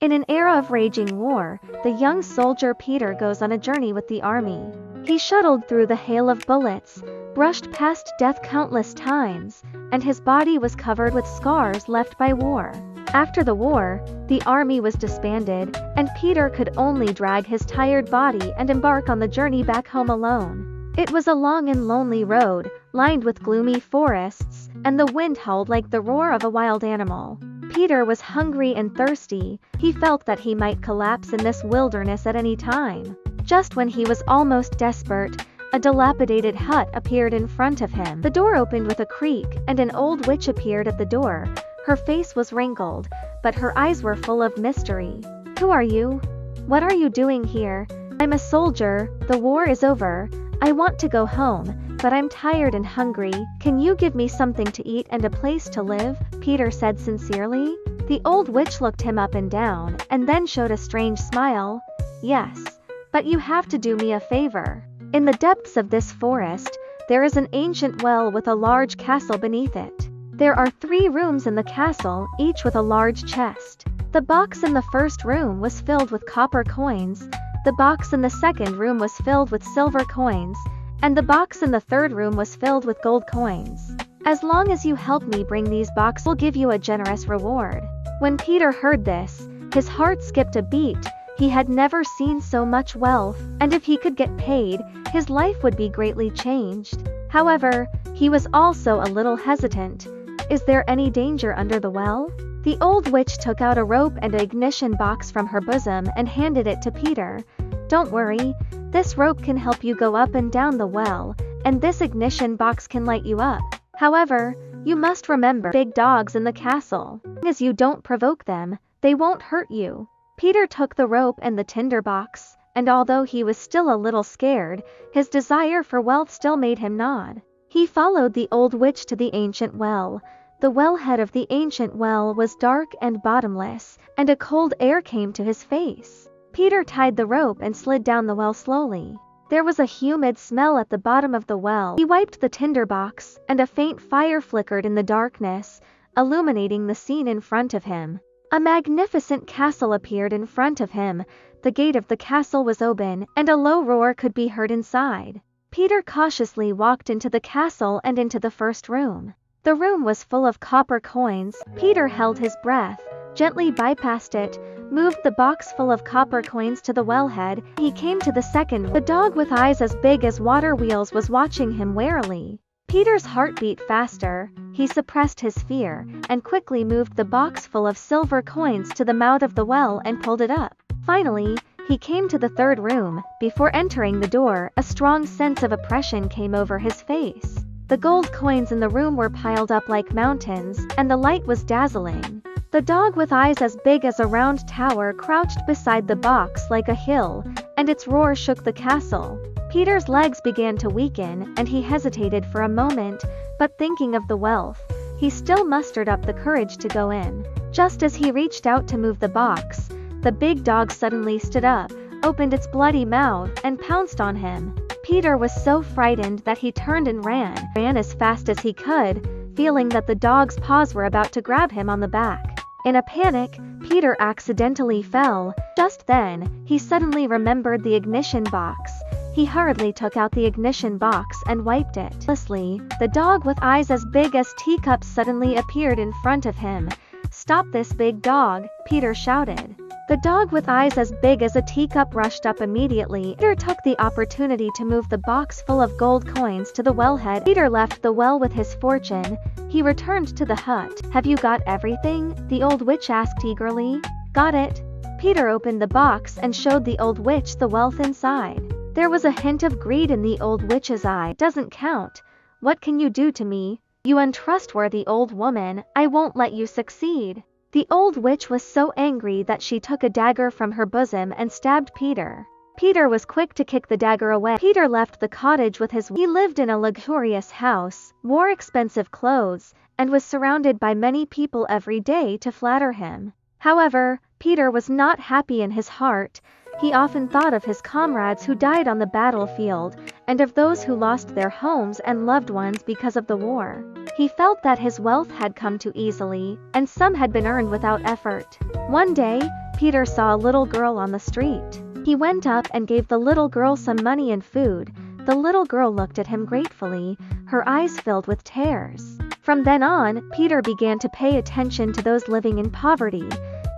In an era of raging war, the young soldier Peter goes on a journey with the army. He shuttled through the hail of bullets, brushed past death countless times, and his body was covered with scars left by war. After the war, the army was disbanded, and Peter could only drag his tired body and embark on the journey back home alone. It was a long and lonely road, lined with gloomy forests, and the wind howled like the roar of a wild animal. Peter was hungry and thirsty. He felt that he might collapse in this wilderness at any time. Just when he was almost desperate, a dilapidated hut appeared in front of him. The door opened with a creak, and an old witch appeared at the door. Her face was wrinkled, but her eyes were full of mystery. "Who are you? What are you doing here?" "I'm a soldier. The war is over. I want to go home, but I'm tired and hungry. Can you give me something to eat and a place to live?" Peter said sincerely. The old witch looked him up and down, and then showed a strange smile. "Yes, but you have to do me a favor. In the depths of this forest, there is an ancient well with a large castle beneath it. There are 3 rooms in the castle, each with a large chest. The box in the first room was filled with copper coins, the box in the second room was filled with silver coins, and the box in the third room was filled with gold coins. As long as you help me bring these boxes, I'll give you a generous reward." When Peter heard this, his heart skipped a beat. He had never seen so much wealth, and if he could get paid, his life would be greatly changed. However, he was also a little hesitant. "Is there any danger under the well?" The old witch took out a rope and an ignition box from her bosom and handed it to Peter. "Don't worry, this rope can help you go up and down the well, and this ignition box can light you up. However, you must remember big dogs in the castle. As you don't provoke them, they won't hurt you." Peter took the rope and the tinderbox, and although he was still a little scared, his desire for wealth still made him nod. He followed the old witch to the ancient well. The wellhead of the ancient well was dark and bottomless, and a cold air came to his face. Peter tied the rope and slid down the well slowly. There was a humid smell at the bottom of the well. He wiped the tinderbox, and a faint fire flickered in the darkness, illuminating the scene in front of him. A magnificent castle appeared in front of him. The gate of the castle was open, and a low roar could be heard inside. Peter cautiously walked into the castle and into the first room. The room was full of copper coins. Peter held his breath, gently bypassed it, moved the box full of copper coins to the wellhead. He came to the second. The dog with eyes as big as water wheels was watching him warily. Peter's heart beat faster. He suppressed his fear, and quickly moved the box full of silver coins to the mouth of the well and pulled it up. Finally, he came to the third room. Before entering the door, a strong sense of oppression came over his face. The gold coins in the room were piled up like mountains, and the light was dazzling. The dog with eyes as big as a round tower crouched beside the box like a hill, and its roar shook the castle. Peter's legs began to weaken, and he hesitated for a moment, but thinking of the wealth, he still mustered up the courage to go in. Just as he reached out to move the box, the big dog suddenly stood up, opened its bloody mouth, and pounced on him. Peter was so frightened that he turned and ran as fast as he could, feeling that the dog's paws were about to grab him on the back. In a panic, Peter accidentally fell. Just then, he suddenly remembered the ignition box. He hurriedly took out the ignition box and wiped it. The dog with eyes as big as teacups suddenly appeared in front of him. "Stop this big dog," Peter shouted. The dog with eyes as big as a teacup rushed up immediately. Peter took the opportunity to move the box full of gold coins to the wellhead. Peter left the well with his fortune. He returned to the hut. "Have you got everything?" the old witch asked eagerly. "Got it." Peter opened the box and showed the old witch the wealth inside. There was a hint of greed in the old witch's eye. "Doesn't count. What can you do to me? You untrustworthy old woman, I won't let you succeed." The old witch was so angry that she took a dagger from her bosom and stabbed Peter. Peter was quick to kick the dagger away. Peter left the cottage with his wife. He lived in a luxurious house, wore expensive clothes, and was surrounded by many people every day to flatter him. However, Peter was not happy in his heart. He often thought of his comrades who died on the battlefield, and of those who lost their homes and loved ones because of the war. He felt that his wealth had come too easily, and some had been earned without effort. One day, Peter saw a little girl on the street. He went up and gave the little girl some money and food. The little girl looked at him gratefully, her eyes filled with tears. From then on, Peter began to pay attention to those living in poverty.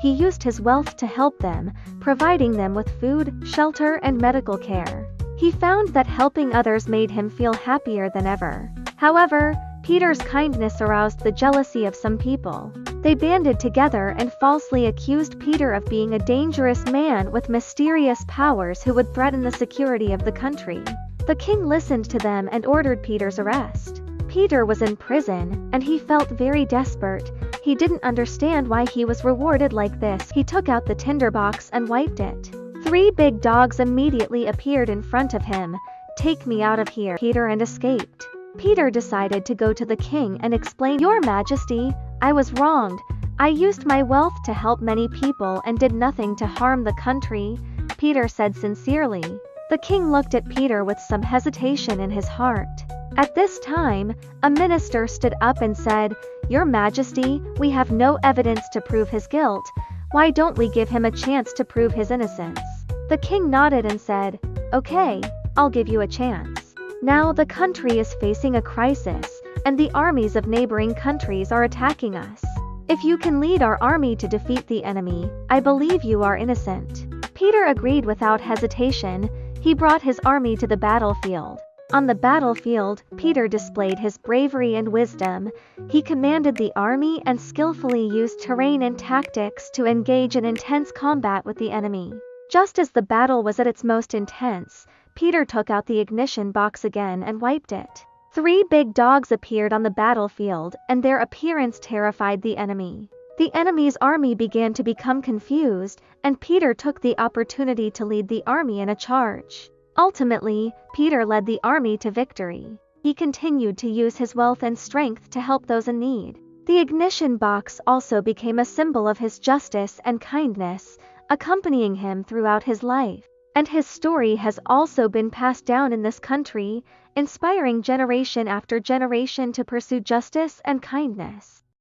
He used his wealth to help them, providing them with food, shelter, and medical care. He found that helping others made him feel happier than ever. However, Peter's kindness aroused the jealousy of some people. They banded together and falsely accused Peter of being a dangerous man with mysterious powers who would threaten the security of the country. The king listened to them and ordered Peter's arrest. Peter was in prison, and he felt very desperate. He didn't understand why he was rewarded like this. He took out the tinderbox and wiped it. 3 big dogs immediately appeared in front of him. "Take me out of here, Peter," and escaped. Peter decided to go to the king and explain, "Your Majesty, I was wronged. I used my wealth to help many people and did nothing to harm the country," Peter said sincerely. The king looked at Peter with some hesitation in his heart. At this time, a minister stood up and said, "Your Majesty, we have no evidence to prove his guilt. Why don't we give him a chance to prove his innocence?" The king nodded and said, "Okay, I'll give you a chance. Now the country is facing a crisis, and the armies of neighboring countries are attacking us. If you can lead our army to defeat the enemy, I believe you are innocent." Peter agreed without hesitation. He brought his army to the battlefield. On the battlefield, Peter displayed his bravery and wisdom. He commanded the army and skillfully used terrain and tactics to engage in intense combat with the enemy. Just as the battle was at its most intense, Peter took out the ignition box again and wiped it. 3 big dogs appeared on the battlefield, and their appearance terrified the enemy. The enemy's army began to become confused, and Peter took the opportunity to lead the army in a charge. Ultimately, Peter led the army to victory. He continued to use his wealth and strength to help those in need. The ignition box also became a symbol of his justice and kindness, accompanying him throughout his life. And his story has also been passed down in this country, inspiring generation after generation to pursue justice and kindness.